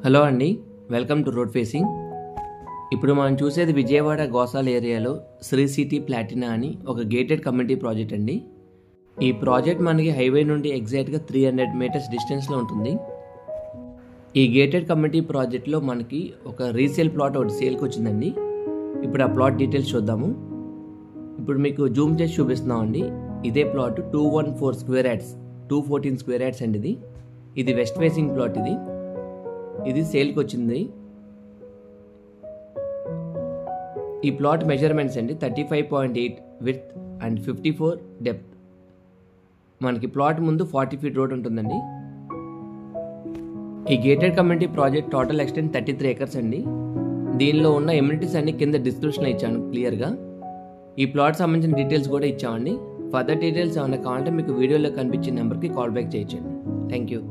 Hello అండి, welcome to road facing. ఇప్పుడు మనం చూసేది విజయవాడ గోసాల ఏరియాలో శ్రీ సిటీ ప్లాటినా అని ఒక గేటెడ్ కమ్యూనిటీ ప్రాజెక్ట్ అండి. ఈ ప్రాజెక్ట్ మనకి హైవే నుండి ఎగ్జాక్ట్గా 300 మీటర్స్ డిస్టెన్స్లో ఉంటుంది. ఈ గేటెడ్ కమ్యూనిటీ ప్రాజెక్ట్లో మనకి ఒక రీసేల్ ప్లాట్ ఒకటి సేల్కి వచ్చిందండి. ఇప్పుడు ఆ ప్లాట్ డీటెయిల్స్ చూద్దాము. ఇప్పుడు మీకు జూమ్ చేసి చూపిస్తున్నామండి. ఇదే plot 214 square yards, 214 square yards అండి. ఇది వెస్ట్ ఫేసింగ్ ప్లాట్. ఇది సేల్కి వచ్చింది. ఈ ప్లాట్ మెజర్మెంట్స్ అండి 35.8 విడ్త్ అండ్ 54 డెప్త్. మనకి ప్లాట్ ముందు 40 ఫీట్ రోడ్ ఉంటుందండి. ఈ gated community project total extent 33 acres అండి. దీనిలో ఉన్న ఎమ్యూనిటీస్ అన్ని కింద డిస్క్రిప్షన్లో ఇచ్చాను క్లియర్గా. ఈ ప్లాట్ సంబంధించిన డీటెయిల్స్ కూడా ఇచ్చామండి. ఫర్దర్ డీటెయిల్స్ ఏమైనా కావాలంటే మీకు వీడియోలో కనిపించిన నెంబర్కి కాల్ బ్యాక్ చేయొచ్చండి. Thank you.